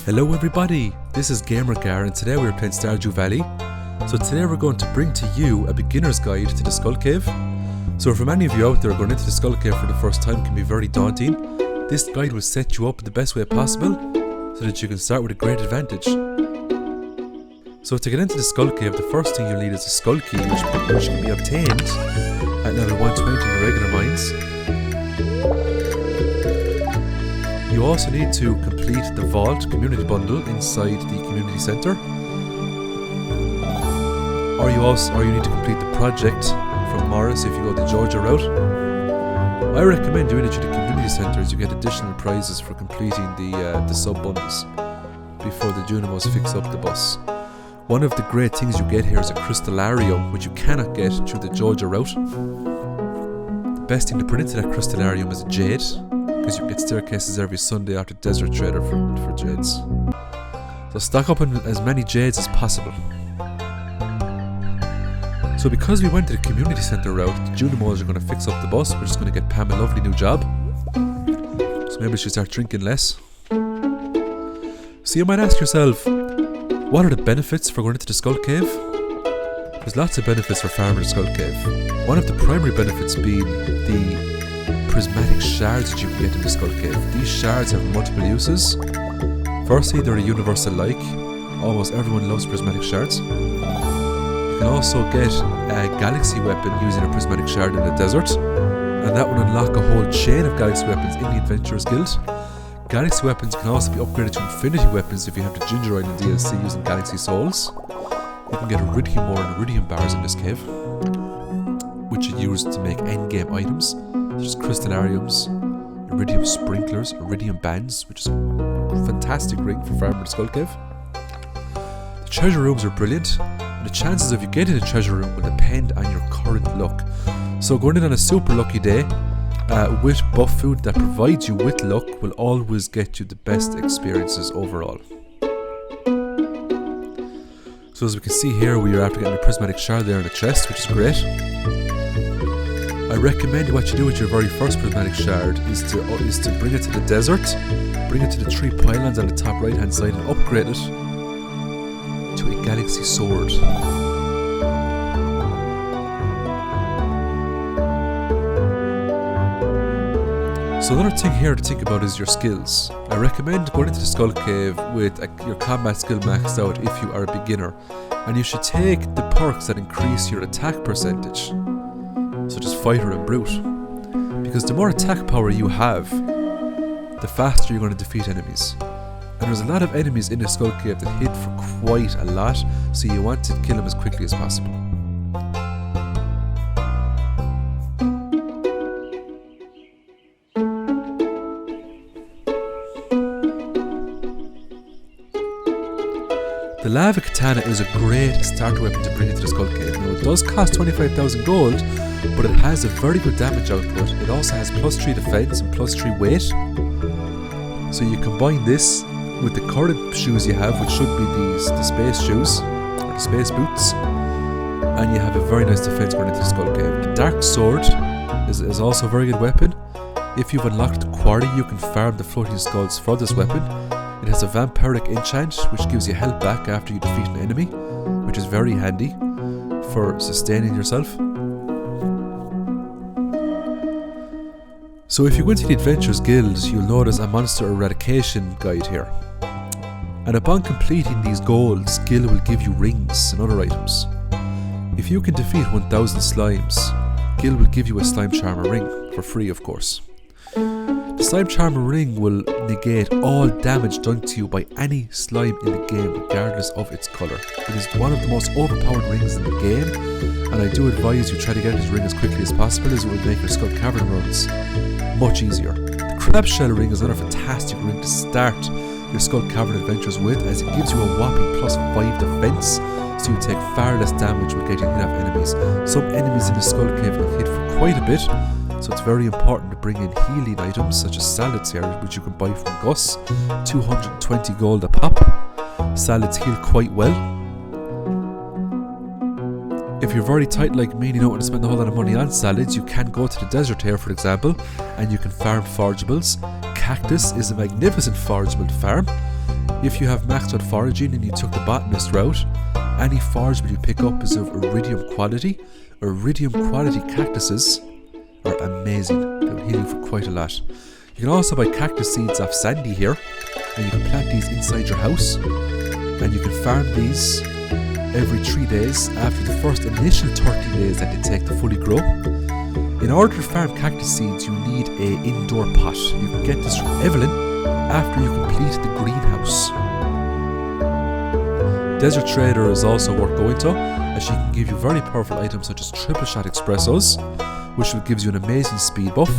Hello everybody, this is GamerGar and today we're playing Stardew Valley. So today we're going to bring to you a beginner's guide to the Skull Cave. So for many of you out there going into the Skull Cave for the first time can be very daunting, this guide will set you up in the best way possible so that you can start with a great advantage. So to get into the Skull Cave, the first thing you'll need is a Skull Key which can be obtained at level 120 in the regular mines. You also need to complete the Vault community bundle inside the community centre. Or you need to complete the project from Morris if you go the Georgia route. I recommend doing it to the community centre as you get additional prizes for completing the sub bundles before the Junimos fix up the bus. One of the great things you get here is a crystallarium which you cannot get through the Georgia route. The best thing to put into that crystallarium is a jade, because you get staircases every Sunday after Desert Trader for jades. So stock up on as many jades as possible. So because we went to the community centre route, the Junimos are going to fix up the bus, which is going to get Pam a lovely new job. So maybe she'll start drinking less. So you might ask yourself, what are the benefits for going into the Skull Cave? There's lots of benefits for farming the Skull Cave. One of the primary benefits being the prismatic shards that you can get in the Skull Cave. These shards have multiple uses. Firstly, they're a universal like. Almost everyone loves prismatic shards. You can also get a galaxy weapon using a prismatic shard in the desert, and that would unlock a whole chain of galaxy weapons in the Adventurers Guild. Galaxy weapons can also be upgraded to infinity weapons if you have the Ginger Island DLC using Galaxy Souls. You can get iridium ore and iridium bars in this cave, which are used to make endgame items. There's crystallariums, iridium sprinklers, iridium bands, which is a fantastic ring for farming the Skull Cave. The treasure rooms are brilliant, and the chances of you getting a treasure room will depend on your current luck. So going in on a super lucky day with buff food that provides you with luck will always get you the best experiences overall. So as we can see here, we are after getting a prismatic shard there in the chest, which is great. I recommend what you do with your very first prismatic shard is to bring it to the desert, bring it to the 3 pylons on the top right hand side and upgrade it to a galaxy sword. So another thing here to think about is your skills. I recommend going into the Skull Cave with your combat skill maxed out if you are a beginner, and you should take the perks that increase your attack percentage, such as Fighter and Brute, because the more attack power you have, the faster you're going to defeat enemies. And there's a lot of enemies in the Skull Cave that hit for quite a lot, so you want to kill them as quickly as possible. The Lava Katana is a great starter weapon to bring into the Skull Cave. Now it does cost 25,000 gold, but it has a very good damage output. It also has +3 defense and +3 weight. So you combine this with the current shoes you have, which should be the space shoes, or the space boots, and you have a very nice defense going into the Skull Cave. The Dark Sword is also a very good weapon. If you've unlocked the Quarry, you can farm the floating skulls for this weapon. It has a vampiric enchant which gives you health back after you defeat an enemy, which is very handy for sustaining yourself. So if you go into the Adventurers Guild, you'll notice a monster eradication guide here. And upon completing these goals, Guild will give you rings and other items. If you can defeat 1000 slimes, Guild will give you a Slime Charmer ring, for free of course. The Slime Charmer ring will negate all damage done to you by any slime in the game, regardless of its colour. It is one of the most overpowered rings in the game, and I do advise you try to get this ring as quickly as possible, as it will make your Skull Cavern runs much easier. The Crab Shell ring is another fantastic ring to start your Skull Cavern adventures with, as it gives you a whopping +5 defense, so you take far less damage with getting hit off enemies. Some enemies in the Skull Cave can hit for quite a bit, so it's very important to bring in healing items such as salads here, which you can buy from Gus, 220 gold a pop. Salads heal quite well. If you're very tight like me and you don't want to spend a whole lot of money on salads, you can go to the desert here, for example, and you can farm forageables. Cactus is a magnificent forageable to farm. If you have maxed out foraging and you took the botanist route, any forage you pick up is of iridium quality. Iridium quality cactuses are amazing. They will heal you for quite a lot. You can also buy cactus seeds off Sandy here, and you can plant these inside your house, and you can farm these every 3 days after the first initial 30 days that they take to fully grow. In order to farm cactus seeds, you need an indoor pot. You can get this from Evelyn after you complete the greenhouse. Desert Trader is also worth going to, as she can give you very powerful items such as triple shot espressos, which gives you an amazing speed buff.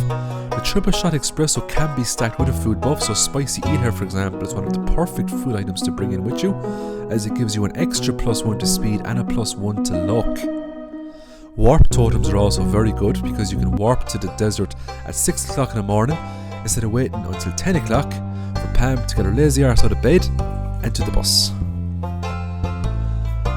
The triple shot espresso can be stacked with a food buff, so Spicy Eat Here, for example, is one of the perfect food items to bring in with you, as it gives you an extra +1 to speed and a +1 to luck. Warp totems are also very good because you can warp to the desert at 6 o'clock in the morning instead of waiting until 10 o'clock for Pam to get her lazy arse out of bed and to the bus.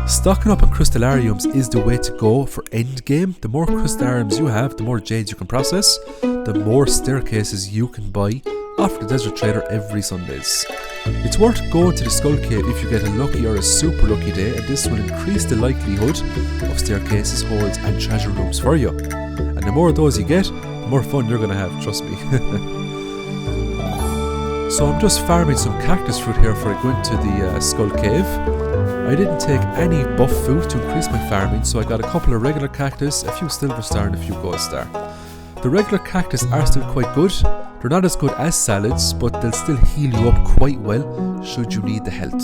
Stocking up on crystallariums is the way to go for endgame. The more crystallariums you have, the more jades you can process, the more staircases you can buy off the Desert Trader every Sundays. It's worth going to the Skull Cave if you get a lucky or a super lucky day, and this will increase the likelihood of staircases, holes and treasure rooms for you. And the more of those you get, the more fun you're going to have, trust me. So I'm just farming some cactus fruit here before I go into the Skull Cave. I didn't take any buff food to increase my farming, so I got a couple of regular cactus, a few silver star and a few gold star. The regular cactus are still quite good. They're not as good as salads, but they'll still heal you up quite well should you need the health.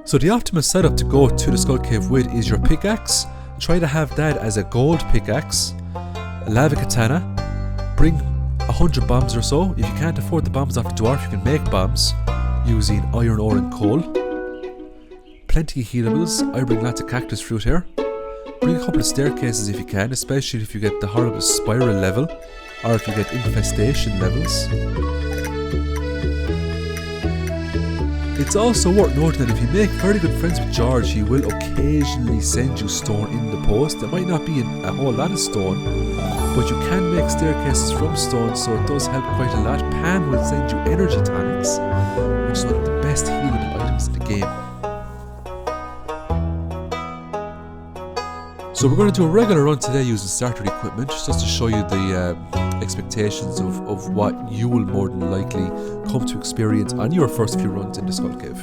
So the optimal setup to go to the Skull Cave with is your pickaxe. Try to have that as a gold pickaxe, a lava katana, bring 100 bombs or so. If you can't afford the bombs off the dwarf, you can make bombs using iron ore and coal. Plenty of healables. I bring lots of cactus fruit here. Bring a couple of staircases if you can, especially if you get the horrible spiral level or if you get infestation levels. It's also worth noting that if you make very good friends with George, he will occasionally send you stone in the post. It might not be a whole lot of stone, but you can make staircases from stone, so it does help quite a lot. Pam will send you energy tonics, which is one of the best healable items in the game. So we're going to do a regular run today using starter equipment, just to show you the expectations of what you will more than likely come to experience on your first few runs in the Skull Cave.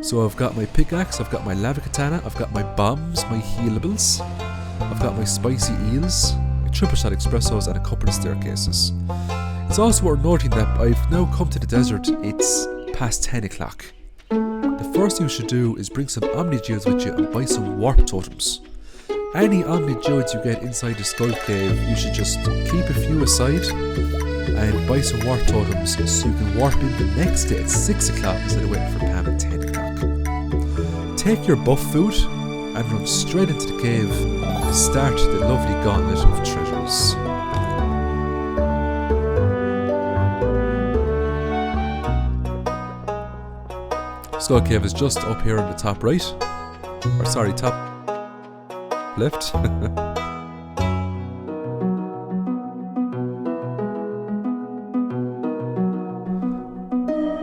So I've got my pickaxe, I've got my lava katana, I've got my bombs, my healables, I've got my spicy eels, my triple shot espressos and a couple of staircases. It's also worth noting that I've now come to the desert, it's past 10 o'clock. The first thing you should do is bring some omni geodes with you and buy some warp totems. Any omni geodes you get inside the Skull Cave, you should just keep a few aside and buy some warp totems so you can warp in the next day at 6 o'clock instead of waiting for Pam at 10 o'clock. Take your buff food and run straight into the cave to start the lovely gauntlet of treasures. Skull Cave is just up here on the top right, or sorry, top left.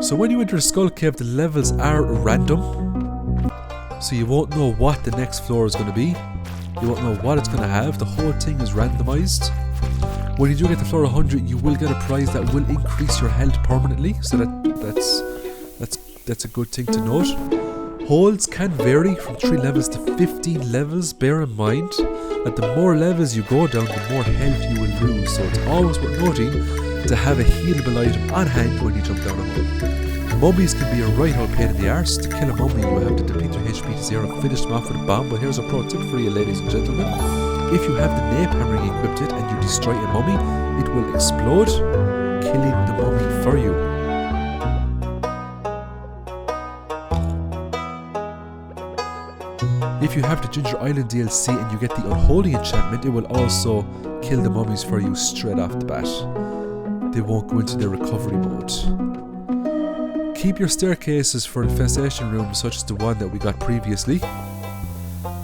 So when you enter the Skull Cave, the levels are random, so you won't know what the next floor is going to be. You won't know what it's going to have. The whole thing is randomized. When you do get to floor 100, you will get a prize that will increase your health permanently, so that's a good thing to note. Holds can vary from 3 levels to 15 levels. Bear in mind that the more levels you go down, the more health you will lose, so it's always worth noting to have a healable item on hand when you jump down a hole. Mummies can be a right old pain in the arse. To kill a mummy, you have to deplete their HP to 0 and finish them off with a bomb, but here's a pro tip for you, ladies and gentlemen. If you have the napalm ring equipped and you destroy a mummy, it will explode, killing the mummy for you. If you have the Ginger Island DLC and you get the Unholy enchantment, it will also kill the mummies for you straight off the bat. They won't go into their recovery mode. Keep your staircases for infestation rooms such as the one that we got previously.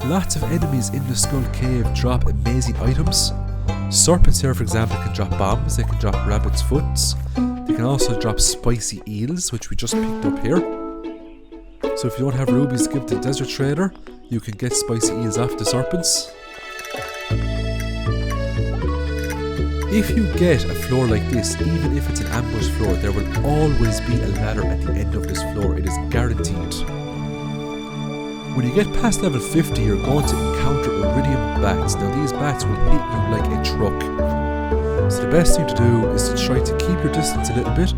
Lots of enemies in the Skull Cave drop amazing items. Serpents here, for example, can drop bombs, they can drop rabbit's foots, they can also drop spicy eels, which we just picked up here. So if you don't have rubies to give to the desert trader, you can get spicy eels off the serpents. If you get a floor like this, even if it's an ambush floor, there will always be a ladder at the end of this floor. It is guaranteed. When you get past level 50, you're going to encounter iridium bats. Now these bats will hit you like a truck. So the best thing to do is to try to keep your distance a little bit,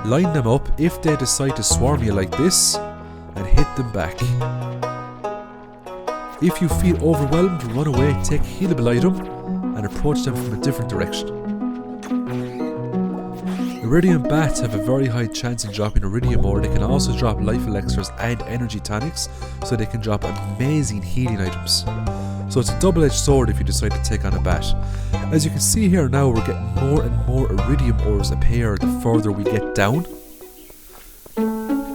line them up if they decide to swarm you like this, and hit them back. If you feel overwhelmed, run away, take a healable item, and approach them from a different direction. Iridium bats have a very high chance of dropping iridium ore. They can also drop life elixirs and energy tonics, so they can drop amazing healing items. So it's a double-edged sword if you decide to take on a bat. As you can see here now, we're getting more and more iridium ores appear the further we get down.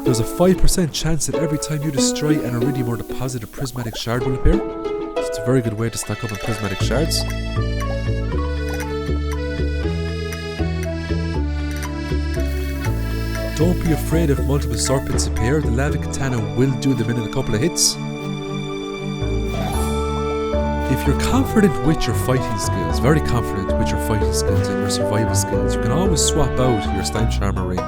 There's a 5% chance that every time you destroy an iridium ore deposit, a prismatic shard will appear. So it's a very good way to stack up on prismatic shards. Don't be afraid if multiple serpents appear, the lava katana will do them in a couple of hits. If you're confident with your fighting skills, very confident with your fighting skills and your survival skills, you can always swap out your slime charmer ring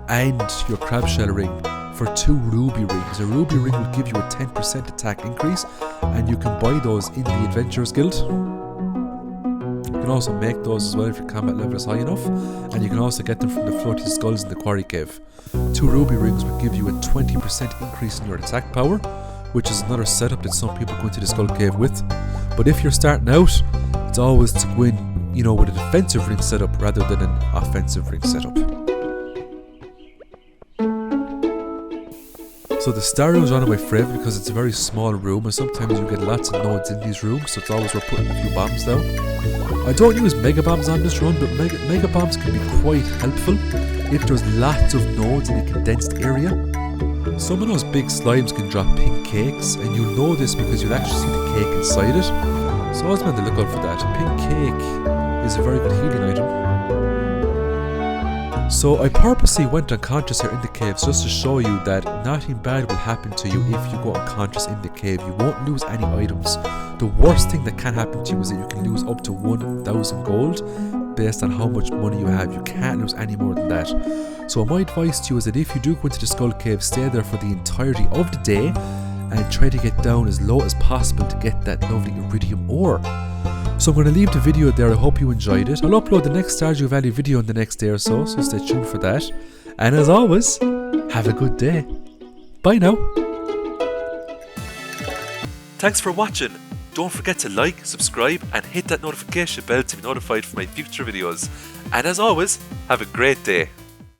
and your crab shell ring for 2 ruby rings. A ruby ring will give you a 10% attack increase, and you can buy those in the Adventurers Guild. You can also make those as well if your combat level is high enough, and you can also get them from the floating skulls in the quarry cave. 2 ruby rings will give you a 20% increase in your attack power, which is another setup that some people go into the Skull Cave with. But if you're starting out, it's always to go in, with a defensive ring setup rather than an offensive ring setup. So the star room is one of my favourite because it's a very small room, and sometimes you get lots of nodes in these rooms, so it's always worth putting a few bombs down. I don't use mega bombs on this run, but mega bombs can be quite helpful if there's lots of nodes in a condensed area. Some of those big slimes can drop pink cakes, and you'll know this because you'll actually see the cake inside it. So always meant to look out for that. A pink cake is a very good healing item. So I purposely went unconscious here in the caves just to show you that nothing bad will happen to you if you go unconscious in the cave. You won't lose any items. The worst thing that can happen to you is that you can lose up to 1,000 gold based on how much money you have. You can't lose any more than that. So my advice to you is that if you do go into the Skull Cave, stay there for the entirety of the day and try to get down as low as possible to get that lovely iridium ore. So I'm going to leave the video there. I hope you enjoyed it. I'll upload the next Stardew Valley video in the next day or so stay tuned for that. And as always, have a good day. Bye now. Thanks for watching. Don't forget to like, subscribe and hit that notification bell to be notified for my future videos. And as always, have a great day.